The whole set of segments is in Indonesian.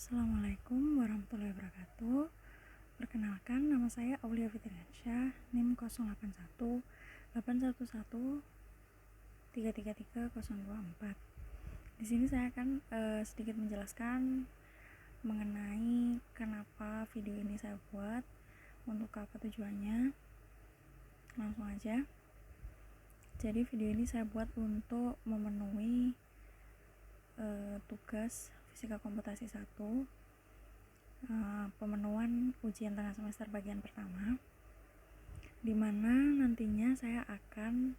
Assalamualaikum warahmatullahi wabarakatuh. Perkenalkan, nama saya Aulia Fitriansyah, NIM 081 811 333 024. Di sini saya akan sedikit menjelaskan mengenai kenapa video ini saya buat, untuk apa tujuannya. Langsung aja. Jadi video ini saya buat untuk memenuhi tugas Fisika Komputasi 1, pemenuhan ujian tengah semester bagian pertama, di mana nantinya saya akan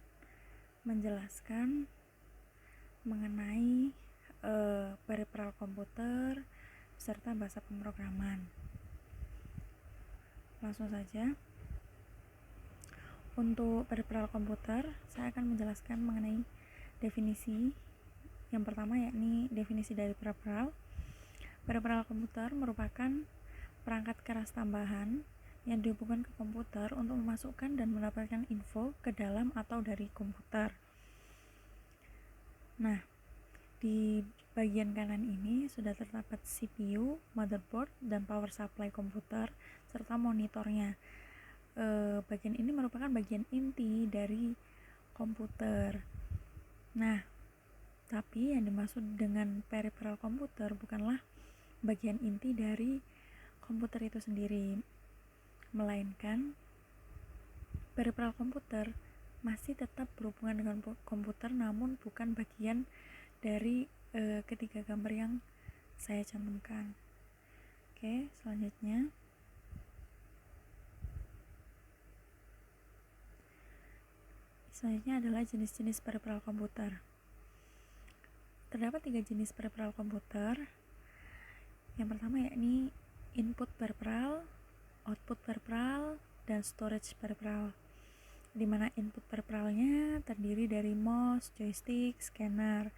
menjelaskan mengenai peripheral komputer serta bahasa pemrograman. Langsung saja. Untuk peripheral komputer, saya akan menjelaskan mengenai definisi. Yang pertama yakni definisi dari peripheral. Peripheral komputer merupakan perangkat keras tambahan yang dihubungkan ke komputer untuk memasukkan dan mendapatkan info ke dalam atau dari komputer. Nah, di bagian kanan ini sudah terdapat CPU, motherboard, dan power supply komputer serta monitornya. Bagian ini merupakan bagian inti dari komputer. Nah, tapi yang dimaksud dengan peripheral komputer bukanlah bagian inti dari komputer itu sendiri, melainkan peripheral komputer masih tetap berhubungan dengan komputer, namun bukan bagian dari ketiga gambar yang saya cantumkan. Oke, selanjutnya adalah jenis-jenis peripheral komputer. Terdapat 3 jenis peripheral komputer. Yang pertama yakni input peripheral, output peripheral, dan storage peripheral, di mana input peripheralnya terdiri dari mouse, joystick, scanner.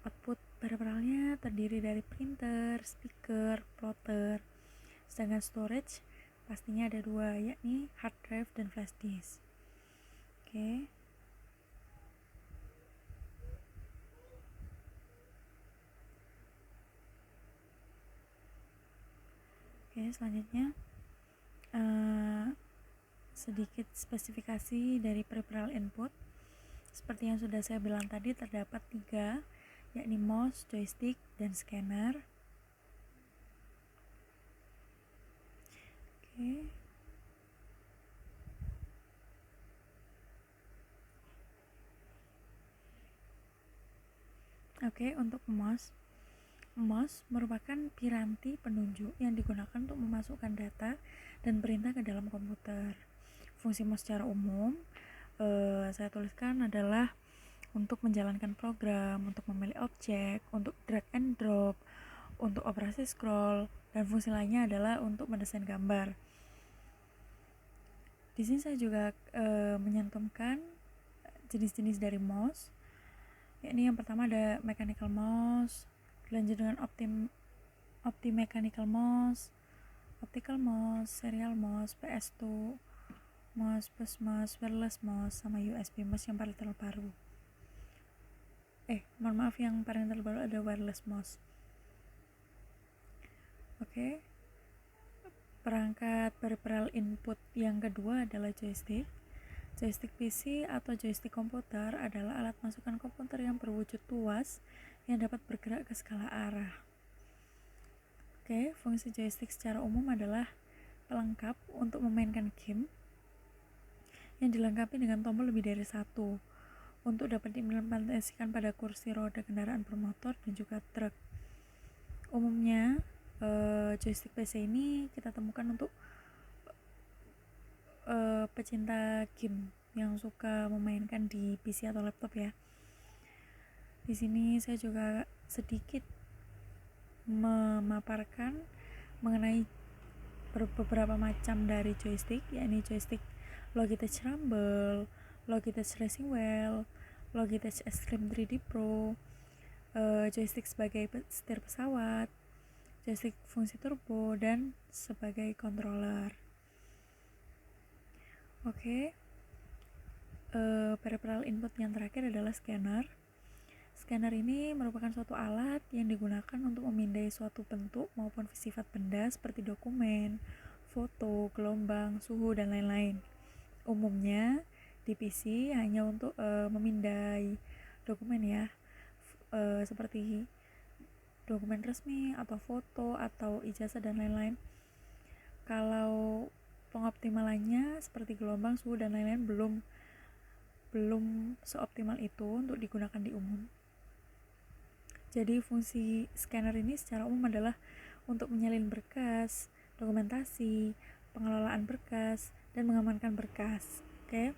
Output peripheralnya terdiri dari printer, speaker, plotter. Sedangkan storage pastinya ada 2, yakni hard drive dan flash disk. Oke. Selanjutnya sedikit spesifikasi dari peripheral input. Seperti yang sudah saya bilang tadi, terdapat 3, yakni mouse, joystick, dan scanner. Oke, untuk mouse merupakan piranti penunjuk yang digunakan untuk memasukkan data dan perintah ke dalam komputer. Fungsi mouse secara umum saya tuliskan adalah untuk menjalankan program, untuk memilih objek, untuk drag and drop, untuk operasi scroll, dan fungsi lainnya adalah untuk mendesain gambar. Di sini saya juga menyantumkan jenis-jenis dari mouse, yakni yang pertama ada mechanical mouse, dilanjut dengan opti-mechanical mouse, optical mouse, serial mouse, PS2 mouse, push mouse, wireless mouse, sama USB mouse yang paling terbaru. Yang paling terbaru ada wireless mouse. Oke. Perangkat peripheral input yang kedua adalah joystick. Joystick PC atau joystick komputer adalah alat masukan komputer yang berwujud tuas yang dapat bergerak ke segala arah. Oke, fungsi joystick secara umum adalah pelengkap untuk memainkan game yang dilengkapi dengan tombol lebih dari 1 untuk dapat diimplementasikan pada kursi roda kendaraan bermotor dan juga truk. Umumnya joystick PC ini kita temukan untuk pecinta game yang suka memainkan di PC atau laptop ya. Di sini saya juga sedikit memaparkan mengenai beberapa macam dari joystick, yakni joystick Logitech Rumble, Logitech Racing Wheel, Logitech Extreme 3D Pro, joystick sebagai setir pesawat, joystick fungsi turbo, dan sebagai controller. Oke. Peripheral input yang terakhir adalah scanner. Scanner ini merupakan suatu alat yang digunakan untuk memindai suatu bentuk maupun sifat benda seperti dokumen, foto, gelombang, suhu, dan lain-lain. Umumnya di PC hanya untuk memindai dokumen ya, seperti dokumen resmi atau foto atau ijazah dan lain-lain. Kalau pengoptimalannya seperti gelombang, suhu, dan lain-lain belum seoptimal itu untuk digunakan di umum. Jadi fungsi scanner ini secara umum adalah untuk menyalin berkas, dokumentasi, pengelolaan berkas, dan mengamankan berkas. Oke.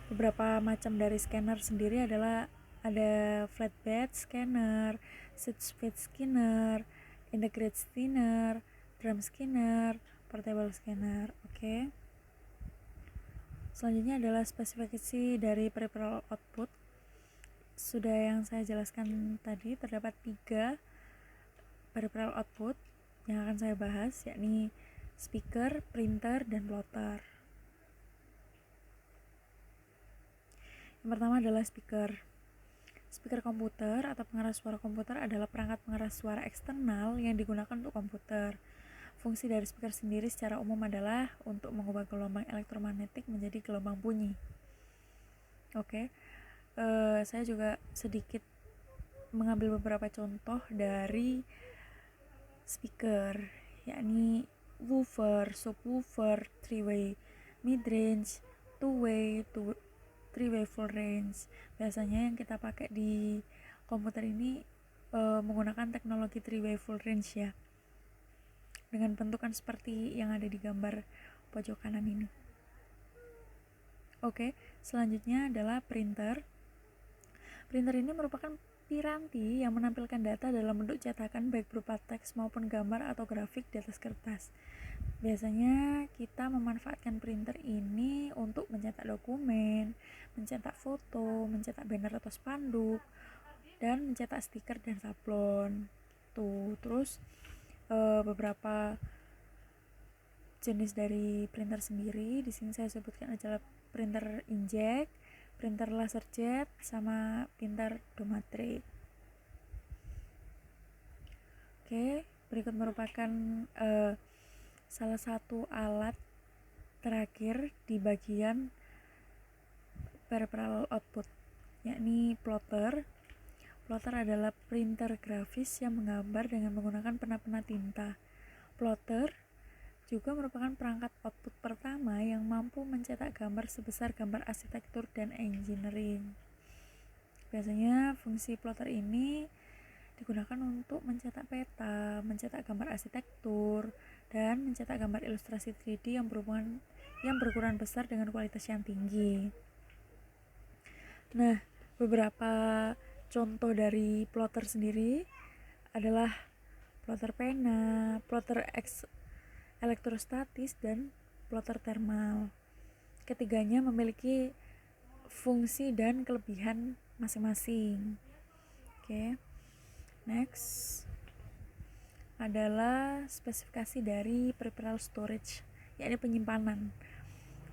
Beberapa macam dari scanner sendiri adalah ada flatbed scanner, seat speed scanner, integrated scanner, drum scanner, portable scanner. Oke. Selanjutnya adalah spesifikasi dari peripheral output. Sudah yang saya jelaskan tadi, terdapat 3 peripheral output yang akan saya bahas, yakni speaker, printer, dan plotter. Yang pertama adalah speaker. Speaker komputer atau pengeras suara komputer adalah perangkat pengeras suara eksternal yang digunakan untuk komputer. Fungsi dari speaker sendiri secara umum adalah untuk mengubah gelombang elektromagnetik menjadi gelombang bunyi. Oke. Saya juga sedikit mengambil beberapa contoh dari speaker, yakni woofer, subwoofer, three-way mid-range, two-way, three-way full range. Biasanya yang kita pakai di komputer ini menggunakan teknologi three-way full range ya, dengan bentukan seperti yang ada di gambar pojok kanan ini. Oke, selanjutnya adalah printer. Printer ini merupakan piranti yang menampilkan data dalam bentuk cetakan baik berupa teks maupun gambar atau grafik di atas kertas. Biasanya kita memanfaatkan printer ini untuk mencetak dokumen, mencetak foto, mencetak banner atau spanduk, dan mencetak stiker dan sablon. Terus beberapa jenis dari printer sendiri di sini saya sebutkan adalah printer inkjet, printer laserjet, sama printer domatrik. Oke, berikut merupakan salah satu alat terakhir di bagian peripheral output, yakni plotter. Plotter adalah printer grafis yang menggambar dengan menggunakan pena-pena tinta. Plotter juga merupakan perangkat output pertama yang mampu mencetak gambar sebesar gambar arsitektur dan engineering. Biasanya fungsi plotter ini digunakan untuk mencetak peta, mencetak gambar arsitektur, dan mencetak gambar ilustrasi 3D yang berukuran besar dengan kualitas yang tinggi. Nah, beberapa contoh dari plotter sendiri adalah plotter pena, plotter elektrostatis, dan plotter thermal. Ketiganya memiliki fungsi dan kelebihan masing-masing. Oke. Next adalah spesifikasi dari peripheral storage, yakni penyimpanan.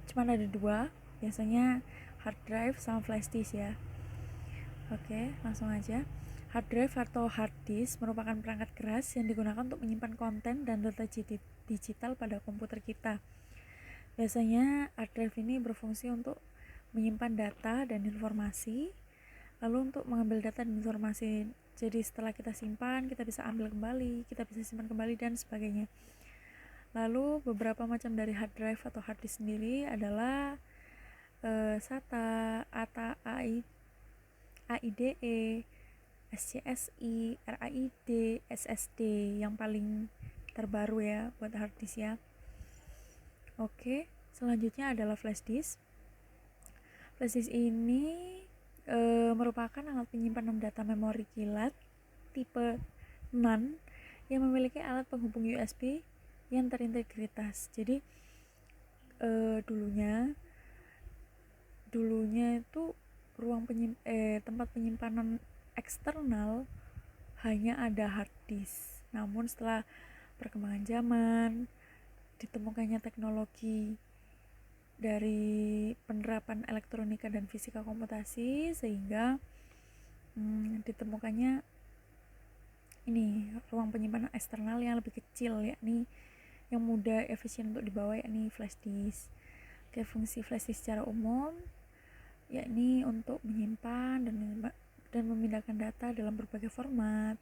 Cuma ada 2, biasanya hard drive sama flash disk ya. Oke, langsung aja. Hard drive atau hard disk merupakan perangkat keras yang digunakan untuk menyimpan konten dan data digital pada komputer kita. Biasanya hard drive ini berfungsi untuk menyimpan data dan informasi, lalu untuk mengambil data dan informasi. Jadi setelah kita simpan, kita bisa ambil kembali, kita bisa simpan kembali, dan sebagainya. Lalu beberapa macam dari hard drive atau hard disk sendiri adalah SATA, ATA, AIDE, SCSI, RAID, SSD yang paling terbaru ya buat hard disk ya. Oke, selanjutnya adalah flash disk. Flash disk ini merupakan alat penyimpanan data memori kilat tipe NAND yang memiliki alat penghubung USB yang terintegritas. Jadi dulunya itu tempat penyimpanan eksternal hanya ada hard disk. Namun setelah perkembangan zaman, ditemukannya teknologi dari penerapan elektronika dan fisika komputasi, sehingga ditemukannya ini ruang penyimpanan eksternal yang lebih kecil, yakni yang mudah efisien untuk dibawa, yakni flash disk. Oke, fungsi flash disk secara umum yakni untuk menyimpan dan memindahkan data dalam berbagai format,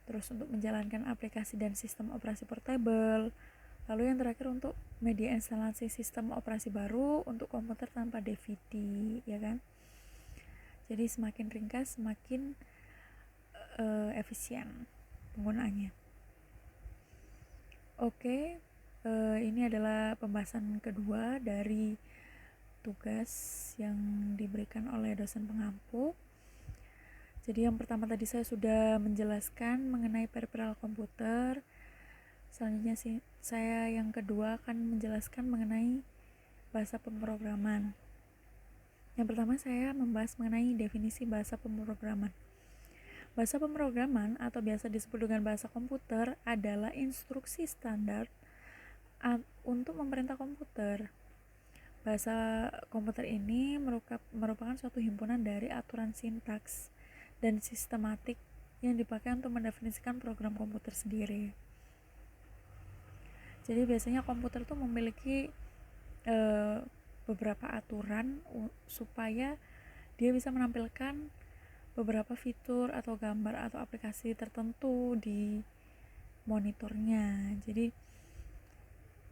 terus untuk menjalankan aplikasi dan sistem operasi portable, lalu yang terakhir untuk media instalasi sistem operasi baru untuk komputer tanpa DVD, ya kan. Jadi semakin ringkas semakin efisien penggunaannya. Oke, ini adalah pembahasan kedua dari tugas yang diberikan oleh dosen pengampu. Jadi yang pertama tadi saya sudah menjelaskan mengenai peripheral komputer. Selanjutnya saya yang kedua akan menjelaskan mengenai bahasa pemrograman. Yang pertama saya membahas mengenai definisi bahasa pemrograman. Bahasa pemrograman atau biasa disebut dengan bahasa komputer adalah instruksi standar untuk memerintah komputer. Bahasa komputer ini merupakan suatu himpunan dari aturan sintaks dan sistematik yang dipakai untuk mendefinisikan program komputer sendiri. Jadi biasanya komputer tuh memiliki beberapa aturan supaya dia bisa menampilkan beberapa fitur atau gambar atau aplikasi tertentu di monitornya.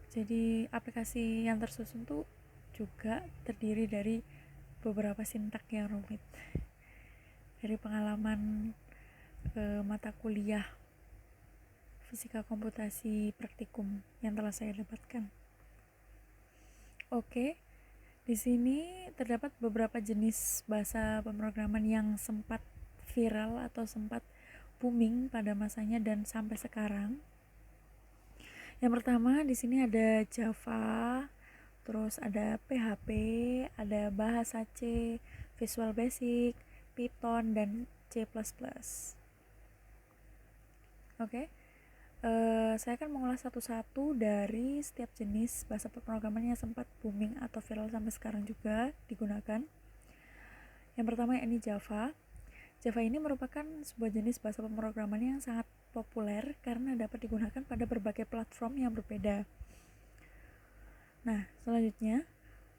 Jadi aplikasi yang tersusun tuh juga terdiri dari beberapa sintak yang rumit. Dari pengalaman mata kuliah fisika komputasi praktikum yang telah saya dapatkan. Oke, di sini terdapat beberapa jenis bahasa pemrograman yang sempat viral atau sempat booming pada masanya dan sampai sekarang. Yang pertama di sini ada Java, terus ada PHP, ada bahasa C, Visual Basic, Python, dan C++. Oke. Saya akan mengulas satu-satu dari setiap jenis bahasa pemrograman yang sempat booming atau viral sampai sekarang juga digunakan. Yang pertama yakni Java. Java ini merupakan sebuah jenis bahasa pemrograman yang sangat populer karena dapat digunakan pada berbagai platform yang berbeda. Nah, selanjutnya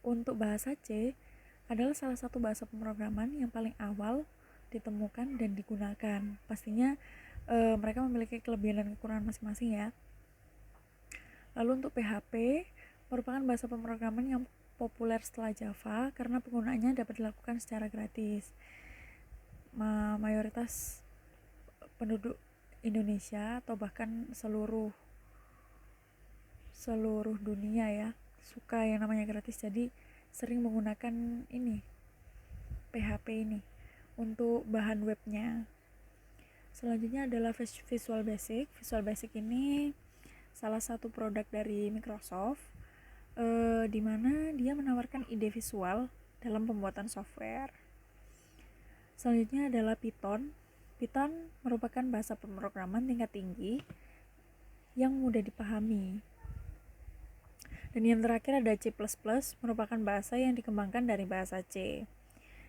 untuk bahasa C adalah salah satu bahasa pemrograman yang paling awal ditemukan dan digunakan. Pastinya mereka memiliki kelebihan dan kekurangan masing-masing ya. Lalu untuk PHP merupakan bahasa pemrograman yang populer setelah Java karena penggunaannya dapat dilakukan secara gratis. Mayoritas penduduk Indonesia atau bahkan seluruh dunia ya suka yang namanya gratis, jadi sering menggunakan ini PHP ini untuk bahan webnya. Selanjutnya adalah Visual Basic. Visual Basic ini salah satu produk dari Microsoft, di mana dia menawarkan ide visual dalam pembuatan software. Selanjutnya adalah Python. Python merupakan bahasa pemrograman tingkat tinggi yang mudah dipahami. Dan yang terakhir ada C++, merupakan bahasa yang dikembangkan dari bahasa C.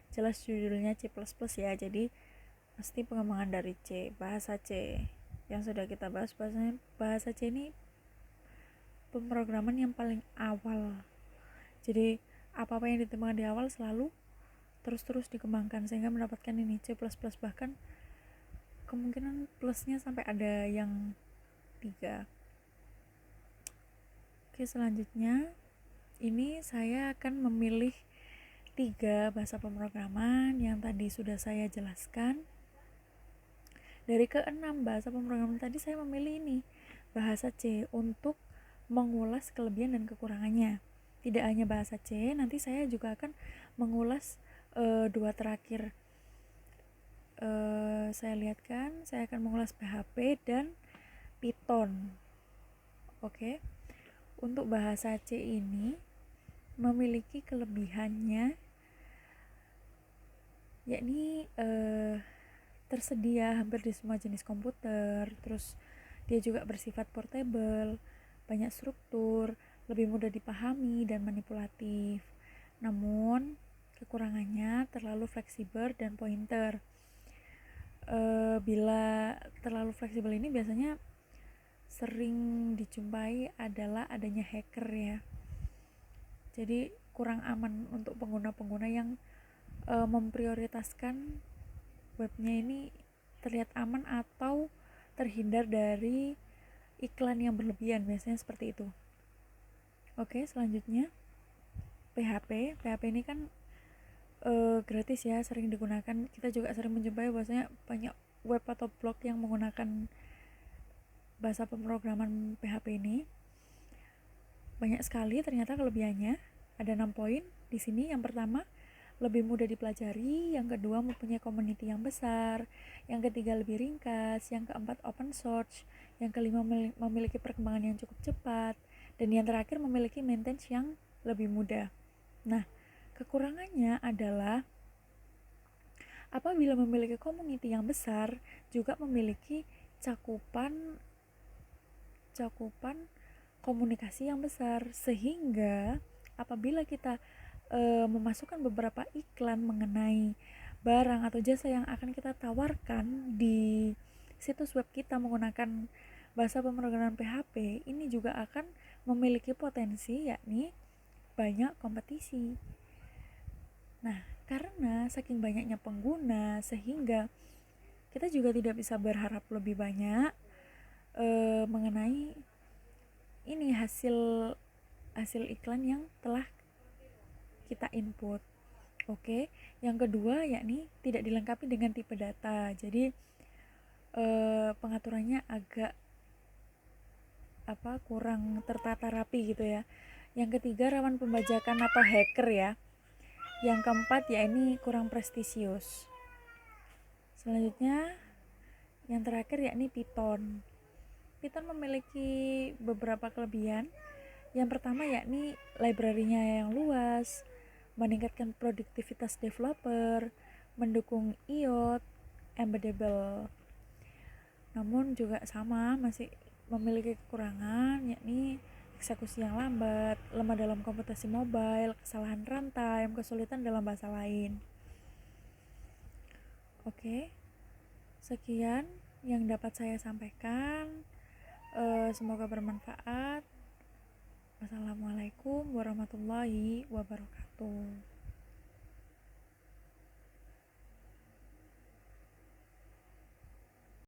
Jelas judulnya C++ ya, jadi pasti pengembangan dari C, bahasa C yang sudah kita bahas. Bahasa C ini pemrograman yang paling awal, jadi apa-apa yang ditemukan di awal selalu terus dikembangkan sehingga mendapatkan ini C++, bahkan kemungkinan plusnya sampai ada yang 3. Oke, selanjutnya ini saya akan memilih 3 bahasa pemrograman yang tadi sudah saya jelaskan. Dari ke-6 bahasa pemrograman tadi saya memilih ini bahasa C untuk mengulas kelebihan dan kekurangannya. Tidak hanya bahasa C, nanti saya juga akan mengulas 2 terakhir. Saya lihatkan, saya akan mengulas PHP dan Python. Oke. Untuk bahasa C ini memiliki kelebihannya yakni tersedia hampir di semua jenis komputer, terus dia juga bersifat portable, banyak struktur, lebih mudah dipahami dan manipulatif. Namun, kekurangannya terlalu fleksibel dan pointer. Bila terlalu fleksibel ini biasanya sering dijumpai adalah adanya hacker ya. Jadi kurang aman untuk pengguna-pengguna yang memprioritaskan webnya ini terlihat aman atau terhindar dari iklan yang berlebihan, biasanya seperti itu. Oke, selanjutnya PHP ini kan gratis ya, sering digunakan. Kita juga sering menjumpai bahwasanya banyak web atau blog yang menggunakan bahasa pemrograman PHP ini. Banyak sekali ternyata kelebihannya. Ada 6 poin di sini. Yang pertama, lebih mudah dipelajari. Yang kedua, mempunyai community yang besar. Yang ketiga, lebih ringkas. Yang keempat, open source. Yang kelima, memiliki perkembangan yang cukup cepat. Dan yang terakhir, memiliki maintenance yang lebih mudah. Nah, kekurangannya adalah apabila memiliki community yang besar, juga memiliki cakupan komunikasi yang besar, sehingga apabila kita memasukkan beberapa iklan mengenai barang atau jasa yang akan kita tawarkan di situs web kita menggunakan bahasa pemrograman PHP, ini juga akan memiliki potensi yakni banyak kompetisi. Nah, karena saking banyaknya pengguna sehingga kita juga tidak bisa berharap lebih banyak mengenai ini hasil iklan yang telah kita input. Oke, yang kedua yakni tidak dilengkapi dengan tipe data. Jadi pengaturannya agak kurang tertata rapi gitu ya. Yang ketiga, rawan pembajakan atau hacker ya. Yang keempat ya ini kurang prestisius. Selanjutnya yang terakhir yakni Python. Python memiliki beberapa kelebihan. Yang pertama yakni library-nya yang luas, meningkatkan produktivitas developer, mendukung IoT, embeddable. Namun juga sama, masih memiliki kekurangan yakni eksekusi yang lambat, lemah dalam komputasi mobile, kesalahan runtime, kesulitan dalam bahasa lain. Oke, sekian yang dapat saya sampaikan. Semoga bermanfaat. Wassalamualaikum warahmatullahi wabarakatuh.